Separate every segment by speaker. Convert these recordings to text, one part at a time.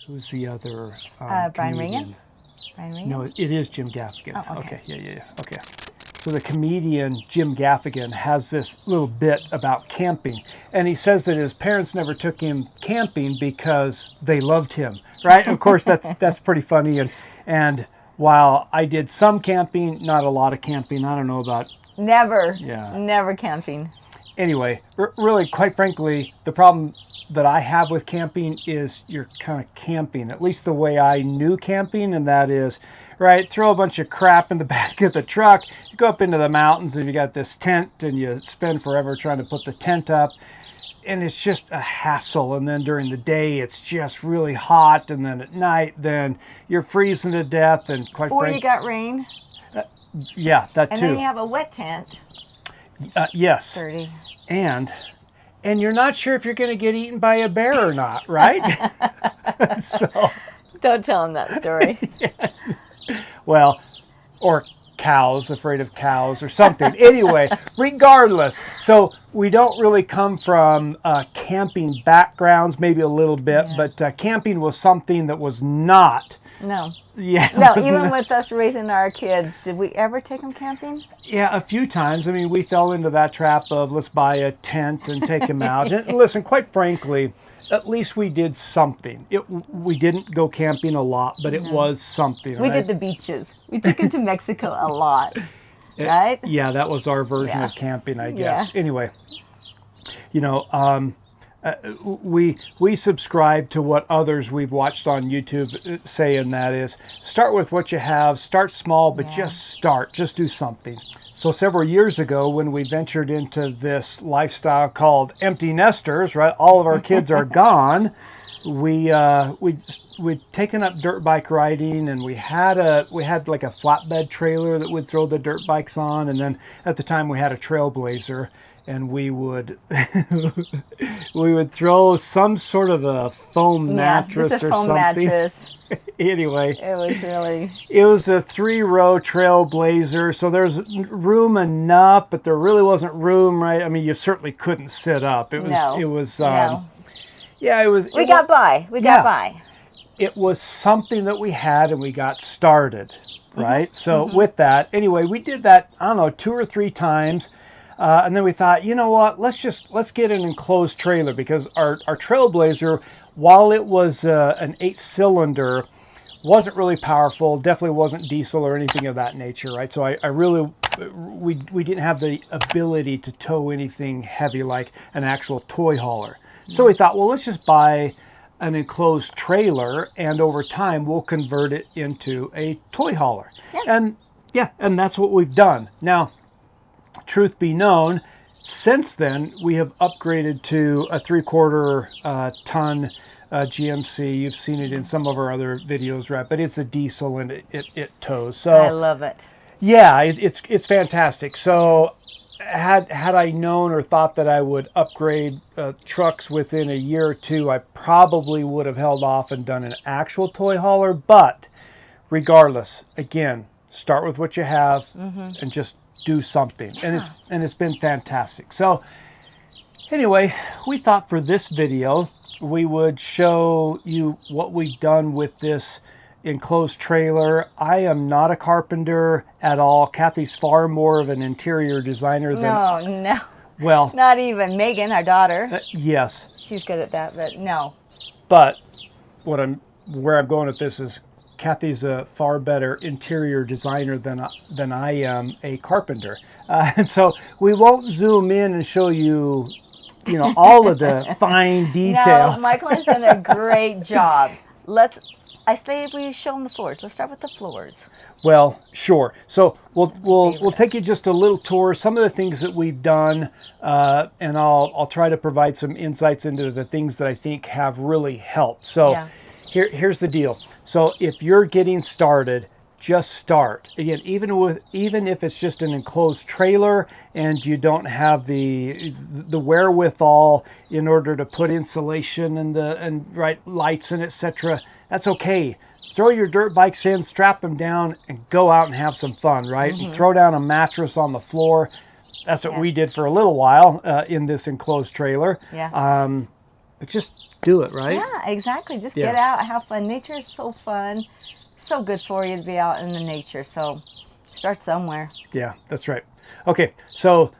Speaker 1: Who's the other
Speaker 2: Brian
Speaker 1: comedian?
Speaker 2: Regan?
Speaker 1: No, it is Jim Gaffigan.
Speaker 2: Oh, okay.
Speaker 1: Yeah. Okay. So the comedian Jim Gaffigan has this little bit about camping, and he says that his parents never took him camping because they loved him, right? Of course, that's pretty funny. And while I did some camping, not a lot of camping. I don't know about.
Speaker 2: Never camping.
Speaker 1: Anyway, really, quite frankly, the problem that I have with camping is you're kind of camping, at least the way I knew camping, and that is, right, throw a bunch of crap in the back of the truck, you go up into the mountains and you got this tent and you spend forever trying to put the tent up, and it's just a hassle. And then during the day, it's just really hot, and then at night, then you're freezing to death, and quite frankly...
Speaker 2: Or you got rain.
Speaker 1: Yeah, that too.
Speaker 2: And then you have a wet tent.
Speaker 1: Yes.
Speaker 2: Dirty.
Speaker 1: And you're not sure if you're going to get eaten by a bear or not, right? So,
Speaker 2: don't tell him that story.
Speaker 1: Yeah. Well, or cows, afraid of cows or something. Anyway, regardless. So we don't really come from camping backgrounds, maybe a little bit, but camping was something that was not.
Speaker 2: No.
Speaker 1: Yeah.
Speaker 2: No, even with us raising our kids, did we ever take them camping?
Speaker 1: Yeah, a few times. I mean, we fell into that trap of let's buy a tent and take them out. And listen, quite frankly, at least we did something. We didn't go camping a lot, but it was something.
Speaker 2: We did the beaches. We took them to Mexico a lot, right?
Speaker 1: Yeah, that was our version of camping, I guess.
Speaker 2: Yeah.
Speaker 1: Anyway, you know, we subscribe to what others we've watched on YouTube say, and that is start with what you have, start small, but just do something. So several years ago, when we ventured into this lifestyle called empty nesters, right? All of our kids are gone. We'd taken up dirt bike riding, and we had like a flatbed trailer that would throw the dirt bikes on, and then at the time we had a Trailblazer. And we would throw some sort of a foam mattress or
Speaker 2: foam
Speaker 1: something.
Speaker 2: Mattress.
Speaker 1: Anyway,
Speaker 2: it
Speaker 1: was a 3-row Trailblazer, so there's room enough, but there really wasn't room, right? I mean, you certainly couldn't sit up. We got
Speaker 2: by.
Speaker 1: It was something that we had, and we got started, right? So with that, anyway, we did that, I don't know, 2 or 3 times. And then we thought, you know what, let's get an enclosed trailer, because our Trailblazer, while it was an 8-cylinder, wasn't really powerful, definitely wasn't diesel or anything of that nature, right? So we didn't have the ability to tow anything heavy like an actual toy hauler. So we thought, well, let's just buy an enclosed trailer, and over time we'll convert it into a toy hauler. Yeah. And that's what we've done. Now, truth be known, since then we have upgraded to a 3/4 ton GMC. You've seen it in some of our other videos, right? But it's a diesel, and it tows. So
Speaker 2: I love it.
Speaker 1: Yeah, it's fantastic. So had I known or thought that I would upgrade trucks within a year or two, I probably would have held off and done an actual toy hauler. But regardless, again, start with what you have and just do something. And it's been fantastic. So anyway, we thought for this video we would show you what we've done with this enclosed trailer. I am not a carpenter at all. Kathy's far more of an interior designer than...
Speaker 2: No.
Speaker 1: Well...
Speaker 2: Not even Megan, our daughter.
Speaker 1: Yes.
Speaker 2: She's good at that, but no.
Speaker 1: But where I'm going with this is Kathy's a far better interior designer than I am a carpenter. And so we won't zoom in and show you, all of the fine details.
Speaker 2: No, Michael's done a great job. I say we show them the floors. Let's start with the floors.
Speaker 1: Well, sure. So we'll take you just a little tour, some of the things that we've done, and I'll try to provide some insights into the things that I think have really helped. So here's the deal. So if you're getting started, just start. Again, even if it's just an enclosed trailer and you don't have the wherewithal in order to put insulation and lights and etc., that's okay. Throw your dirt bikes in, strap them down, and go out and have some fun, right? And throw down a mattress on the floor. That's what we did for a little while in this enclosed trailer. but just do it, right?
Speaker 2: Yeah, exactly. Just
Speaker 1: Yeah.
Speaker 2: get out, have fun. Nature is so fun. So good for you to be out in the nature. So start somewhere.
Speaker 1: Yeah, that's right. Okay, so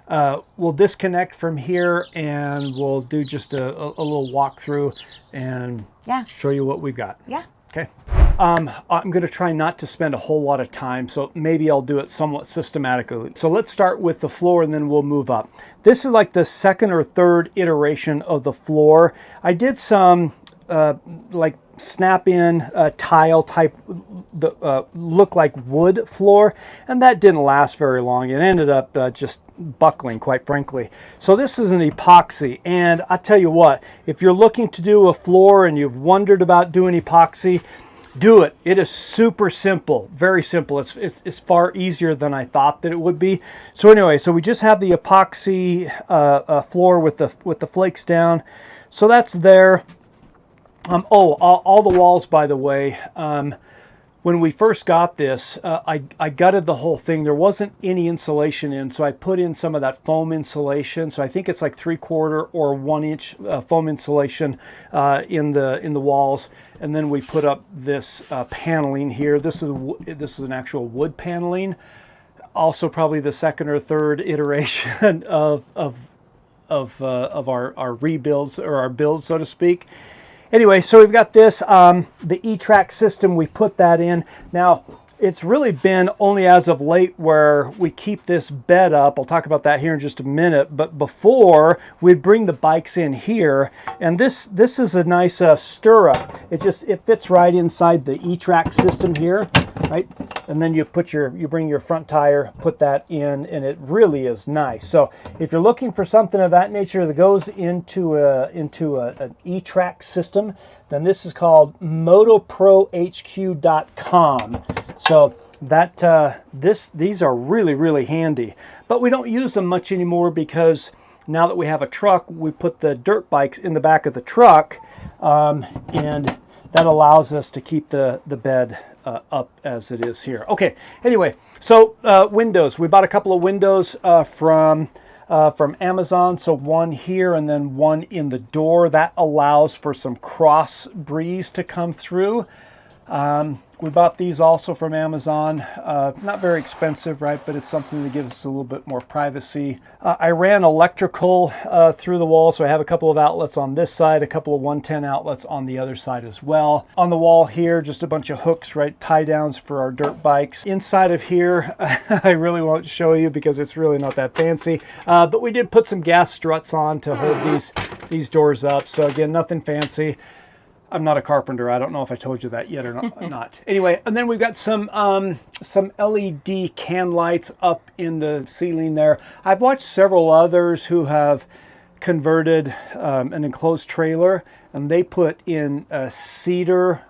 Speaker 1: we'll disconnect from here and we'll do just a little walkthrough and
Speaker 2: Yeah.
Speaker 1: show you what we've got.
Speaker 2: Yeah.
Speaker 1: Okay. I'm going to try not to spend a whole lot of time, so maybe I'll do it somewhat systematically. So let's start with the floor and then we'll move up. This is like the second or third iteration of the floor. I did some like snap-in tile type, look like wood floor, and that didn't last very long. It ended up just buckling, quite frankly. So this is an epoxy, and I tell you what, if you're looking to do a floor and you've wondered about doing epoxy, do it. It is super simple, very simple. It's far easier than I thought that it would be. So anyway, so we just have the epoxy floor with the flakes down. So that's there. All the walls, by the way, when we first got this, I gutted the whole thing. There wasn't any insulation in, so I put in some of that foam insulation. So I think it's like 3/4 or 1 inch foam insulation in the walls, and then we put up this paneling here. This is an actual wood paneling. Also, probably the second or third iteration of our rebuilds or our builds, so to speak. Anyway, so we've got this, the E-Track system, we put that in. Now, it's really been only as of late where we keep this bed up. I'll talk about that here in just a minute. But before, we'd bring the bikes in here. And this is a nice stirrup. It fits right inside the E-Track system here, right? And then you bring your front tire, put that in, and it really is nice. So if you're looking for something of that nature that goes into an E-Track system, then this is called motoprohq.com. So that these are really, really handy. But we don't use them much anymore because now that we have a truck, we put the dirt bikes in the back of the truck, and that allows us to keep the bed up as it is here. Okay, anyway, so windows. We bought a couple of windows from Amazon. So one here and then one in the door. That allows for some cross breeze to come through. We bought these also from Amazon. Not very expensive, right? But it's something that gives us a little bit more privacy. I ran electrical through the wall, so I have a couple of outlets on this side, a couple of 110 outlets on the other side as well. On the wall here, just a bunch of hooks, right? Tie downs for our dirt bikes. Inside of here, I really won't show you because it's really not that fancy. But we did put some gas struts on to hold these doors up. So again, nothing fancy. I'm not a carpenter. I don't know if I told you that yet or not. Anyway, and then we've got some LED can lights up in the ceiling there. I've watched several others who have converted an enclosed trailer, and they put in a cedar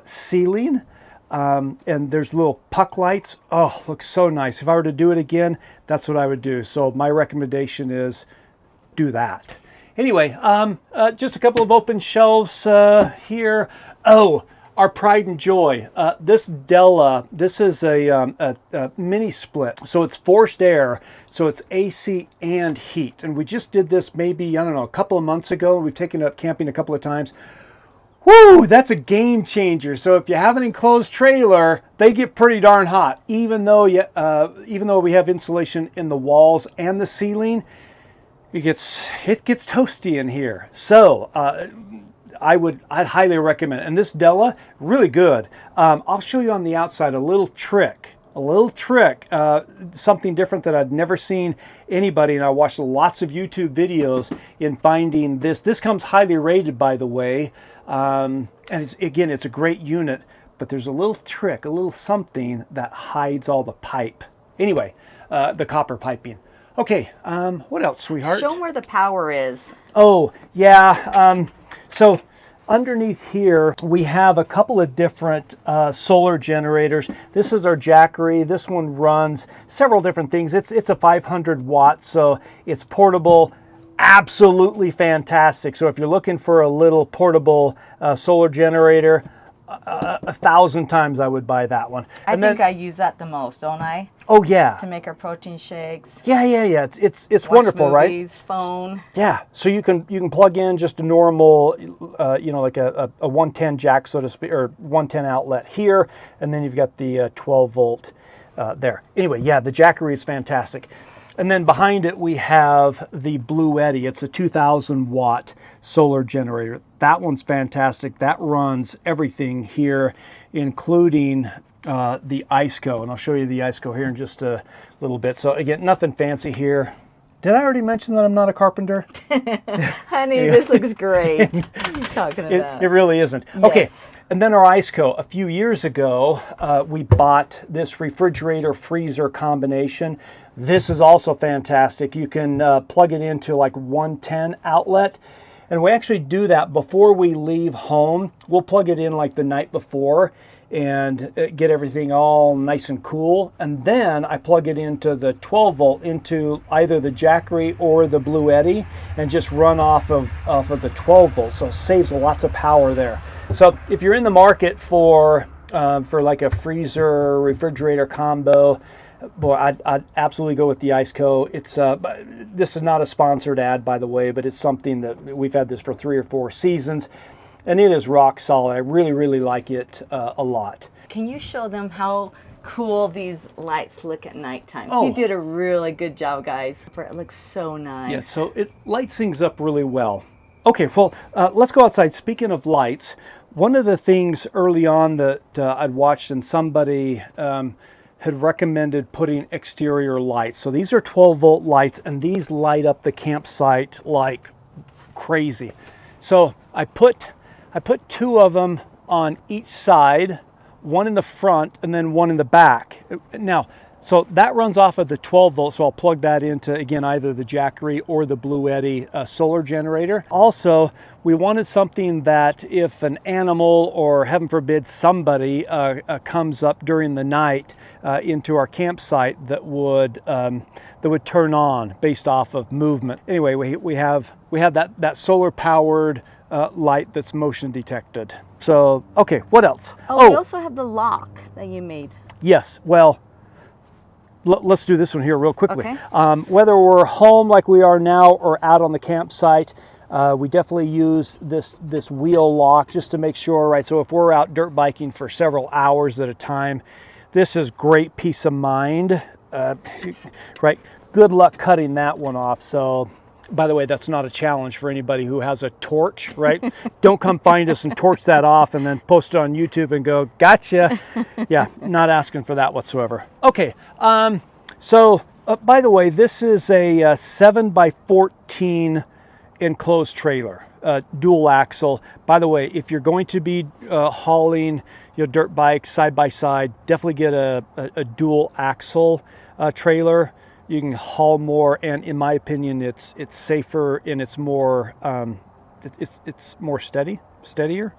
Speaker 1: ceiling, and there's little puck lights. Oh, looks so nice. If I were to do it again, that's what I would do. So my recommendation is do that. Anyway, just a couple of open shelves here. Oh, our pride and joy. This Della, this is a mini split. So it's forced air, so it's AC and heat. And we just did this maybe, I don't know, a couple of months ago. We've taken it up camping a couple of times. Woo, that's a game changer. So if you have an enclosed trailer, they get pretty darn hot. Even though we have insulation in the walls and the ceiling, it gets toasty in here. So I'd highly recommend it. And this Della, really good. I'll show you on the outside a little trick, something different that I'd never seen anybody, and I watched lots of YouTube videos in finding this. This comes highly rated, by the way, and it's a great unit, but there's a little trick, a little something that hides all the pipe. Anyway, the copper piping. Okay, what else, sweetheart?
Speaker 2: Show them where the power is.
Speaker 1: Oh, yeah. So underneath here, we have a couple of different solar generators. This is our Jackery. This one runs several different things. It's a 500 watts, so it's portable. Absolutely fantastic. So if you're looking for a little portable solar generator, 1,000 times I would buy that one.
Speaker 2: I think I use that the most, don't I?
Speaker 1: Oh yeah.
Speaker 2: To make our protein shakes.
Speaker 1: Yeah. It's
Speaker 2: Watch
Speaker 1: wonderful,
Speaker 2: movies,
Speaker 1: right?
Speaker 2: phone.
Speaker 1: Yeah. So you can plug in just a normal, like a 110 jack, so to speak, or 110 outlet here, and then you've got the 12 volt there. Anyway, yeah, the Jackery is fantastic. And then behind it we have the Blue Eddy. It's a 2,000 watt solar generator. That one's fantastic. That runs everything here, including the ICO. And I'll show you the ICO here in just a little bit. So again, nothing fancy here. Did I already mention that I'm not a carpenter?
Speaker 2: Honey, this looks great. What are you talking about?
Speaker 1: It really isn't.
Speaker 2: Yes.
Speaker 1: Okay. And then our ICO. A few years ago, we bought this refrigerator freezer combination. This is also fantastic. You can plug it into like 110 outlet. And we actually do that before we leave home. We'll plug it in like the night before and get everything all nice and cool. And then I plug it into the 12 volt into either the Jackery or the Blue Eddy and just run off of the 12 volt. So it saves lots of power there. So if you're in the market for like a freezer refrigerator combo, boy, I'd absolutely go with the ICO. It's this is not a sponsored ad, by the way, but it's something that we've had this for 3 or 4 seasons, and it is rock solid. I really like it a lot.
Speaker 2: Can you show them how cool these lights look at nighttime?
Speaker 1: Oh.
Speaker 2: You did a really good job, guys. It looks so nice.
Speaker 1: Yeah, so it lights things up really well. Okay, well, let's go outside. Speaking of lights, one of the things early on that I'd watched and somebody had recommended putting exterior lights. So these are 12 volt lights and these light up the campsite like crazy. So I put 2 of them on each side, one in the front and then one in the back. Now, so that runs off of the 12 volt, so I'll plug that into, again, either the Jackery or the Blue Eddy solar generator. Also, we wanted something that if an animal or, heaven forbid, somebody comes up during the night into our campsite that would turn on based off of movement. Anyway, we have that solar powered light that's motion detected. So, okay, what else?
Speaker 2: Oh, we also have the lock that you made.
Speaker 1: Yes, well, let's do this one here real quickly.
Speaker 2: Okay.
Speaker 1: Whether we're home like we are now or out on the campsite, we definitely use this wheel lock just to make sure, right? So if we're out dirt biking for several hours at a time, this is great peace of mind, right? Good luck cutting that one off. So, by the way, that's not a challenge for anybody who has a torch, right? Don't come find us and torch that off and then post it on YouTube and go, gotcha. Yeah, not asking for that whatsoever. Okay, so by the way, this is a 7x14 enclosed trailer, dual axle. By the way, if you're going to be hauling dirt bikes side by side, definitely get a dual axle trailer. You can haul more, and in my opinion, it's safer and it's more it's more steadier,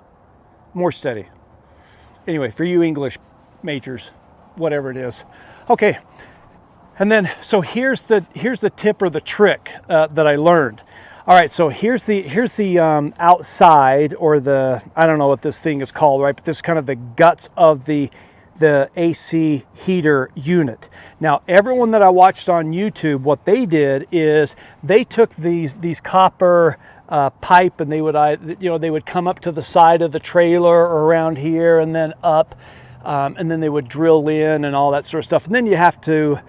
Speaker 1: more steady. Anyway, for you English majors, whatever it is. Okay, and then so here's the tip or the trick that I learned. All right, so here's the outside, or the, I don't know what this thing is called, right? But this is kind of the guts of the AC heater unit. Now, everyone that I watched on YouTube, what they did is they took these copper pipe, and they would come up to the side of the trailer or around here and then up, and then they would drill in and all that sort of stuff. And then you have to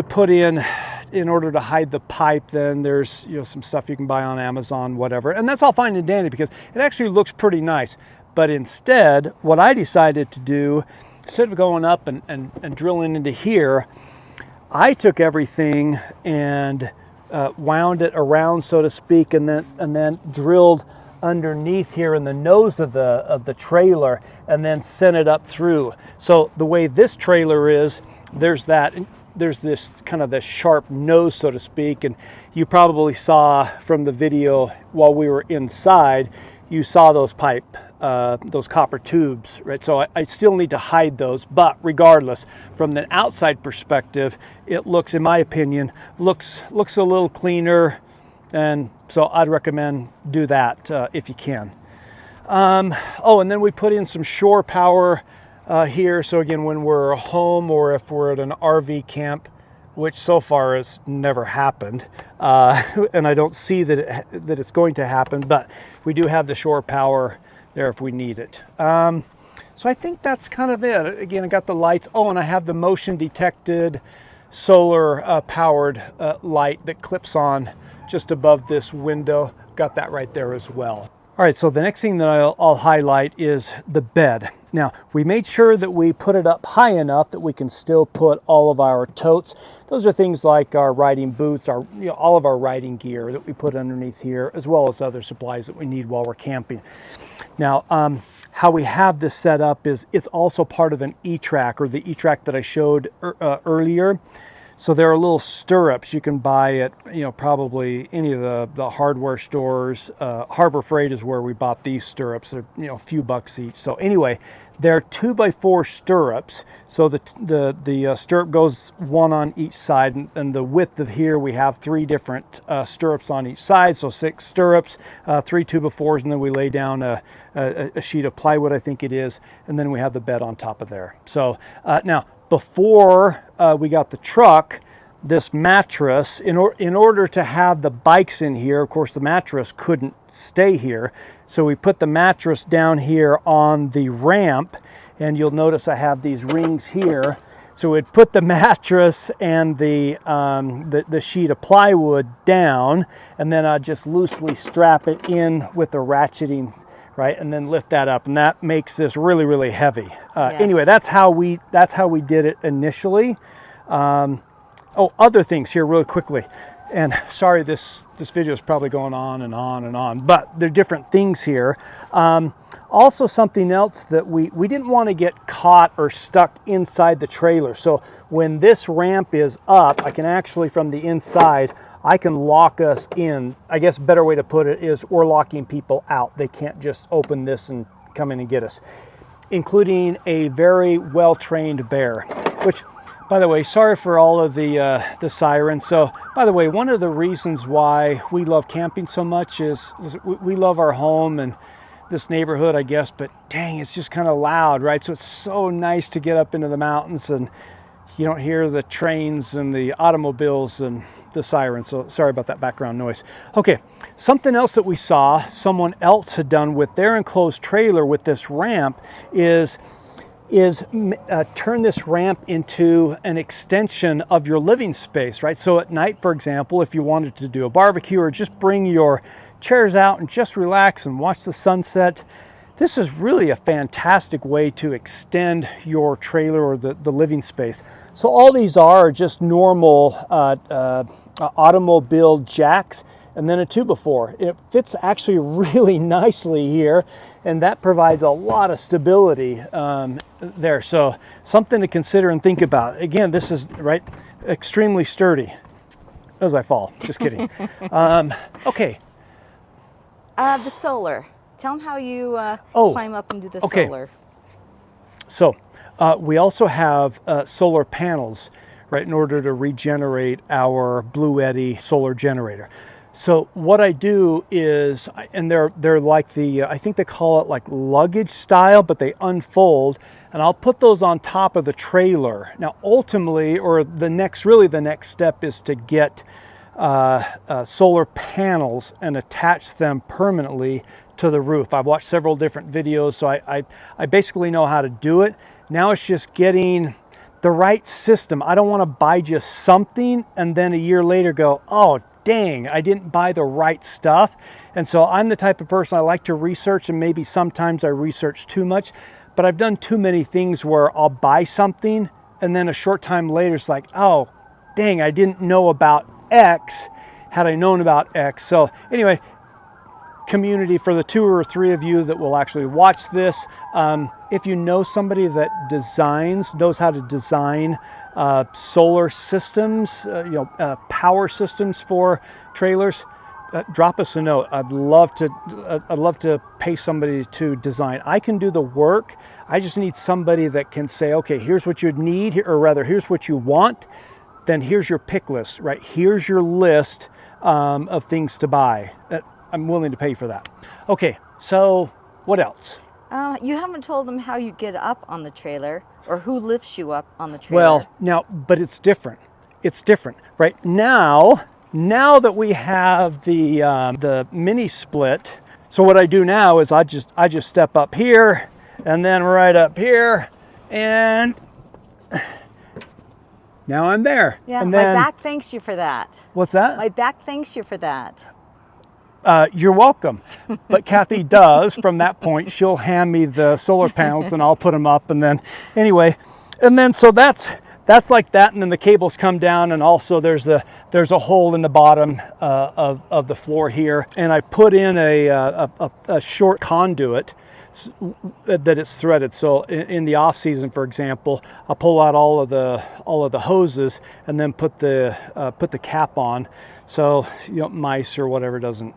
Speaker 1: put in order to hide the pipe, then there's some stuff you can buy on Amazon, whatever, and that's all fine and dandy because it actually looks pretty nice. But instead, what I decided to do, instead of going up and drilling into here, I took everything and wound it around, so to speak, and then drilled underneath here in the nose of the trailer, and then sent it up through. So the way this trailer is, there's this kind of this sharp nose, so to speak, and you probably saw from the video while we were inside, you saw those those copper tubes, right? So I still need to hide those, but regardless, from the outside perspective, it looks, in my opinion, looks a little cleaner, and so I'd recommend do that if you can. Oh, and then we put in some shore power here. So again, when we're home or if we're at an RV camp, which so far has never happened, and I don't see that it's going to happen, but we do have the shore power there if we need it. So I think that's kind of it. Again, I got the lights. Oh, and I have the motion detected solar powered light that clips on just above this window. Got that right there as well. All right, so the next thing that I'll highlight is the bed. Now, we made sure that we put it up high enough that we can still put all of our totes. Those are things like our riding boots, all of our riding gear that we put underneath here, as well as other supplies that we need while we're camping. Now, how we have this set up is it's also part of an E-track, or the E-track that I showed earlier. So there are little stirrups you can buy at, probably any of the hardware stores. Harbor Freight is where we bought these stirrups. They're, a few bucks each. So anyway, they're 2x4 stirrups. So the stirrup goes one on each side, and the width of here we have 3 different stirrups on each side. So 6 stirrups, 3 2x4s, and then we lay down a sheet of plywood, I think it is, and then we have the bed on top of there. So now, before we got the truck, this mattress, in order to have the bikes in here, of course the mattress couldn't stay here, so we put the mattress down here on the ramp, and you'll notice I have these rings here. So we'd put the mattress and the sheet of plywood down, and then I'd just loosely strap it in with the ratcheting, right, and then lift that up, and that makes this really, really heavy.
Speaker 2: Yes.
Speaker 1: Anyway, that's how we did it initially. Other things here really quickly, and sorry, this video is probably going on and on and on, but there are different things here. Also, something else that we didn't want to get caught or stuck inside the trailer. So when this ramp is up, I can actually, from the inside, I can lock us in. I guess a better way to put it is we're locking people out. They can't just open this and come in and get us, including a very well-trained bear, which, by the way, sorry for all of the sirens. So, by the way, one of the reasons why we love camping so much is we love our home and this neighborhood, I guess, but dang, it's just kind of loud, right? So it's so nice to get up into the mountains and you don't hear the trains and the automobiles and the sirens. So sorry about that background noise. Okay, something else that we saw someone else had done with their enclosed trailer with this ramp is turn this ramp into an extension of your living space, right? So at night, for example, if you wanted to do a barbecue or just bring your chairs out and just relax and watch the sunset, this is really a fantastic way to extend your trailer or the living space. So all these are just normal automobile jacks, and then a 2x4. It fits actually really nicely here, and that provides a lot of stability there. So something to consider and think about. Again, this is extremely sturdy. As I fall, just kidding. Okay.
Speaker 2: The solar. Tell them how you climb up and do the solar.
Speaker 1: So we also have solar panels, right, in order to regenerate our Blue Eddy solar generator. So what I do is, and they're like I think they call it like luggage style, but they unfold, and I'll put those on top of the trailer. Now, ultimately, or the next step is to get solar panels and attach them permanently to the roof. I've watched several different videos, so I basically know how to do it. Now it's just getting the right system. I don't want to buy just something and then a year later go, oh, dang, I didn't buy the right stuff. And so I'm the type of person, I like to research, and maybe sometimes I research too much, but I've done too many things where I'll buy something and then a short time later it's like, oh, dang, I didn't know about X. Had I known about X. So anyway, community, for the 2 or 3 of you that will actually watch this, if you know somebody that knows how to design solar systems, power systems for trailers, drop us a note. I'd love to pay somebody to design. I can do the work. I just need somebody that can say, okay, here's what you need, or rather, here's what you want. Then here's your pick list, right? Here's your list of things to buy. I'm willing to pay for that. Okay, so What else?
Speaker 2: You haven't told them how you get up on the trailer or who lifts you up on the trailer.
Speaker 1: Well, now, but it's different. It's different, right? Now that we have the mini split, so what I do now is I just step up here and then right up here, and now I'm there.
Speaker 2: Yeah,
Speaker 1: and
Speaker 2: my
Speaker 1: then,
Speaker 2: back thanks you for that.
Speaker 1: What's that?
Speaker 2: My back thanks you for that.
Speaker 1: You're welcome. But Kathy does. From that point, she'll hand me the solar panels and I'll put them up. And then, anyway, and then so that's like that. And then the cables come down, and also there's a hole in the bottom of the floor here. And I put in a short conduit that it's threaded. So in the off season, for example, I'll pull out all of the hoses and then put the cap on, so mice or whatever doesn't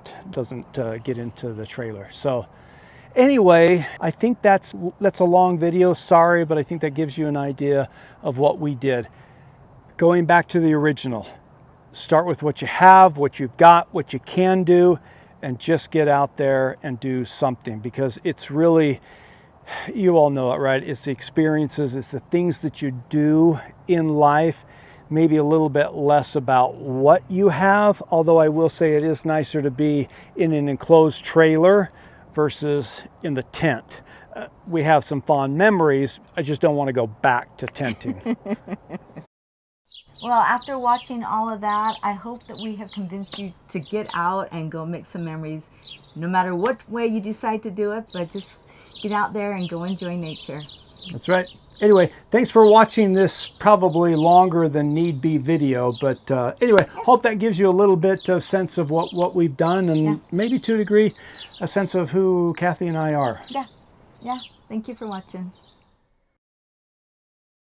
Speaker 1: get into the trailer. So anyway, I think that's a long video. Sorry, but I think that gives you an idea of what we did. Going back to the original, start with what you have, what you've got, what you can do, and just get out there and do something, because it's really, you all know it, right? It's the experiences, it's the things that you do in life, maybe a little bit less about what you have, although I will say it is nicer to be in an enclosed trailer versus in the tent. We have some fond memories. I just don't want to go back to tenting.
Speaker 2: Well, after watching all of that, I hope that we have convinced you to get out and go make some memories, no matter what way you decide to do it, but just get out there and go enjoy nature.
Speaker 1: That's right. Anyway, thanks for watching this probably longer than need be video, but anyway, hope that gives you a little bit of sense of what we've done, and maybe to a degree, a sense of who Kathy and I are.
Speaker 2: Yeah. Thank you for watching.